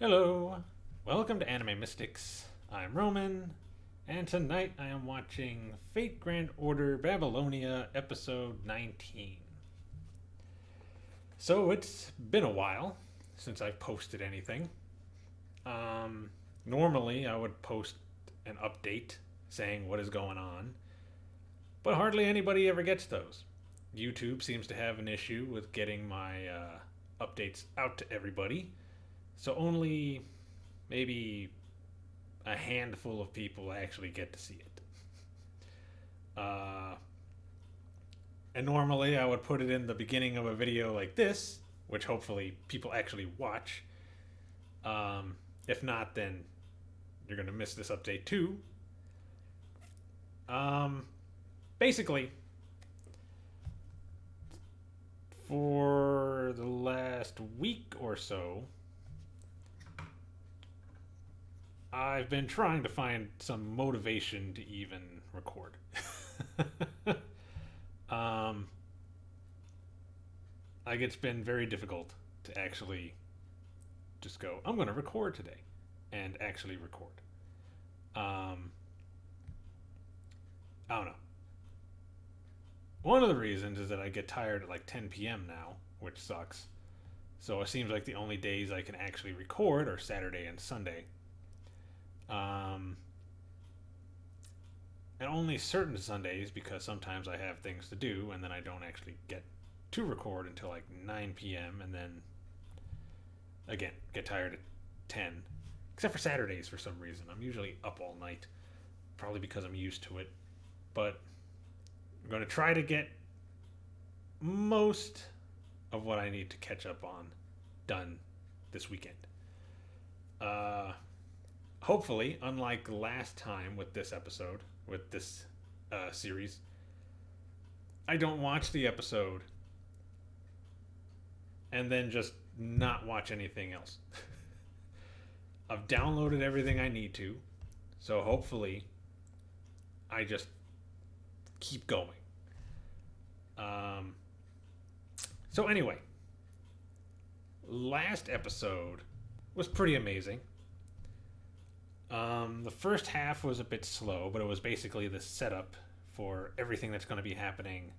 Hello, welcome to Anime Mystics. I'm Roman, and tonight I am watching Fate Grand Order Babylonia episode 19. So it's been a while since I've posted anything. Normally I would post an update saying what is going on, but hardly anybody ever gets those. YouTube seems to have an issue with getting my updates out to everybody, so only maybe a handful of people actually get to see it. Uh, and normally I would put it in the beginning of a video like this, which hopefully people actually watch. If not, then you're going to miss this update too. Basically, for the last week or so, I've been trying to find some motivation to even record. Like it's been very difficult to actually just go, I'm going to record today and actually record. I don't know. One of the reasons is that I get tired at like 10 p.m. now, which sucks. So it seems like the only days I can actually record are Saturday and Sunday. And only certain Sundays because sometimes I have things to do and then I don't actually get to record until like 9 p.m. and then again get tired at 10. Except for Saturdays for some reason. I'm usually up all night, probably because I'm used to it. But I'm going to try to get most of what I need to catch up on done this weekend. Hopefully, unlike last time with this episode, with this series, I don't watch the episode and then just not watch anything else. I've downloaded everything I need to, so hopefully I just keep going. So anyway, last episode was pretty amazing. The first half was a bit slow, but it was basically the setup for everything that's going to be happening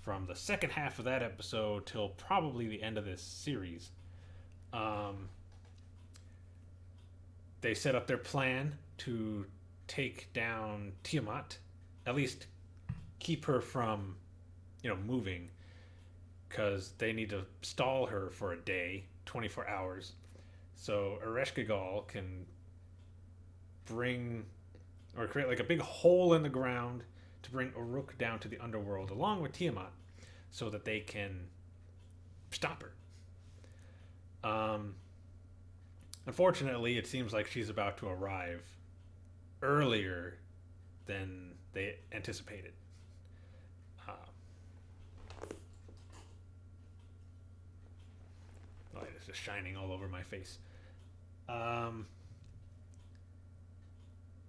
from the second half of that episode till probably the end of this series. They set up their plan to take down Tiamat, at least keep her from, moving, because they need to stall her for a day, 24 hours, so Ereshkigal can bring or create like a big hole in the ground to bring Uruk down to the underworld along with Tiamat so that they can stop her. Unfortunately, it seems like she's about to arrive earlier than they anticipated. Light is just shining all over my face.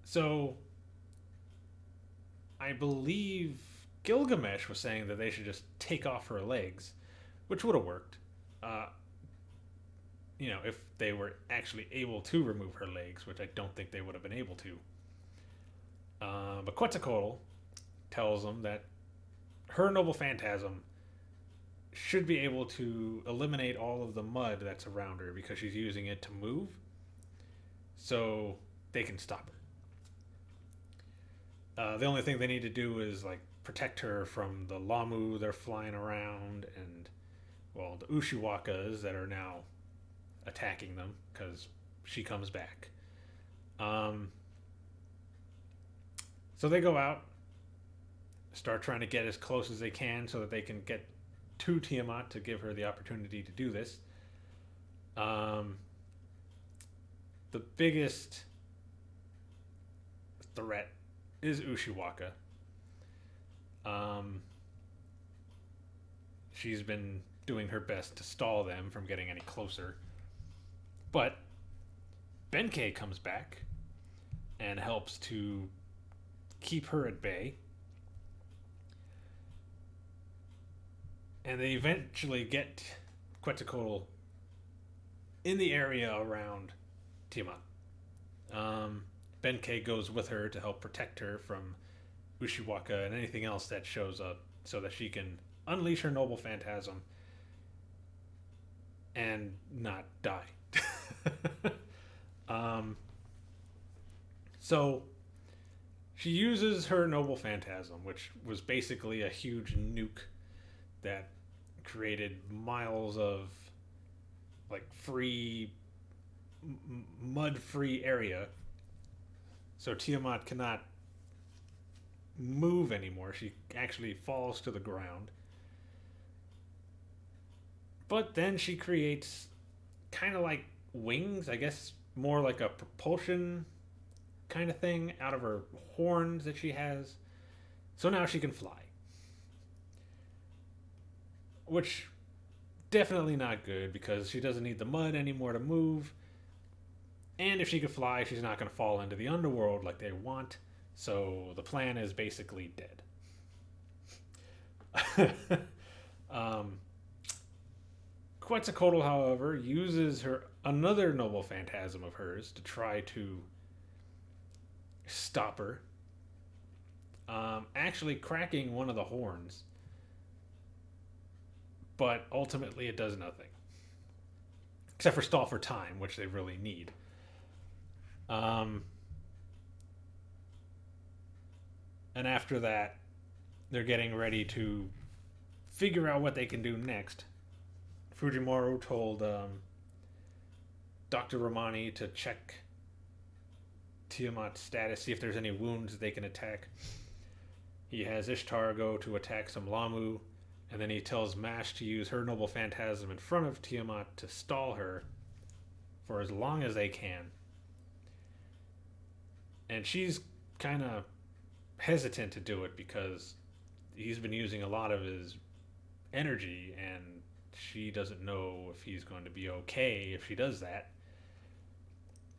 So, I believe Gilgamesh was saying that they should just take off her legs, which would have worked. If they were actually able to remove her legs, which I don't think they would have been able to. But Quetzalcoatl tells them that her noble phantasm should be able to eliminate all of the mud that's around her because she's using it to move, so they can stop her. The only thing they need to do is like protect her from the Lamu they're flying around and, well, the Ushiwakas that are now attacking them because she comes back. So they go out, start trying to get as close as they can so that they can get to Tiamat to give her the opportunity to do this. The biggest threat is Ushiwaka. She's been doing her best to stall them from getting any closer. But Benkei comes back and helps to keep her at bay. And they eventually get Quetzalcoatl in the area around Tiamat. Benkei goes with her to help protect her from Ushiwaka and anything else that shows up so that she can unleash her noble phantasm and not die. So she uses her noble phantasm, which was basically a huge nuke that created miles of like free mud-free area. So Tiamat cannot move anymore. She actually falls to the ground. But then she creates kind of like wings, I guess more like a propulsion kind of thing out of her horns that she has. So now she can fly. Which definitely not good because she doesn't need the mud anymore to move. And if she could fly, she's not going to fall into the underworld like they want. So the plan is basically dead. Quetzalcoatl, however, uses another noble phantasm of hers to try to stop her. Actually cracking one of the horns. But ultimately it does nothing. Except for stall for time, which they really need. And after that, they're getting ready to figure out what they can do next. Fujimaru told Dr. Romani to check Tiamat's status, see if there's any wounds that they can attack. He has Ishtar go to attack some Lamu, and then he tells Mash to use her noble phantasm in front of Tiamat to stall her for as long as they can. And she's kind of hesitant to do it because he's been using a lot of his energy and she doesn't know if he's going to be okay if she does that.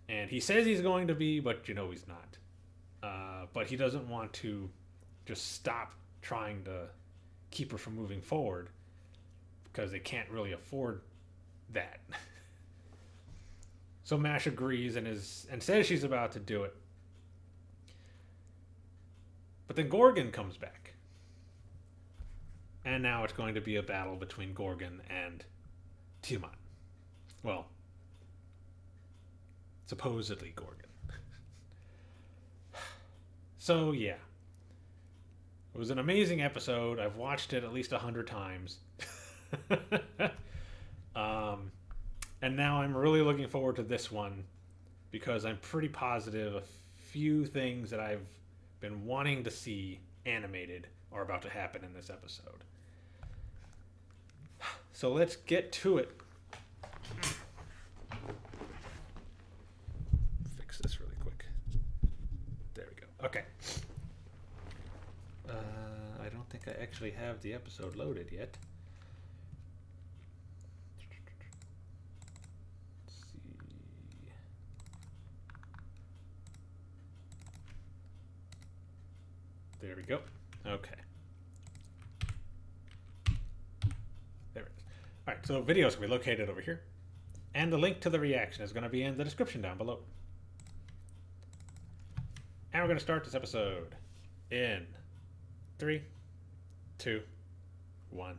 And he says he's going to be, but you know he's not. But he doesn't want to just stop trying to keep her from moving forward because they can't really afford that. So Mash agrees and says she's about to do it. But then Gorgon comes back. And now it's going to be a battle between Gorgon and Tiamat. Well, supposedly Gorgon. So, yeah. It was an amazing episode. I've watched it at least 100 times. And now I'm really looking forward to this one because I'm pretty positive a few things that I've been wanting to see animated are about to happen in this episode. So let's get to it. Fix this really quick. There we go. Okay. I don't think I actually have the episode loaded yet. Let's see. There we go. Okay. There it is. All right, so video is going to be located over here. And the link to the reaction is going to be in the description down below. And we're going to start this episode in 3, 2, 1.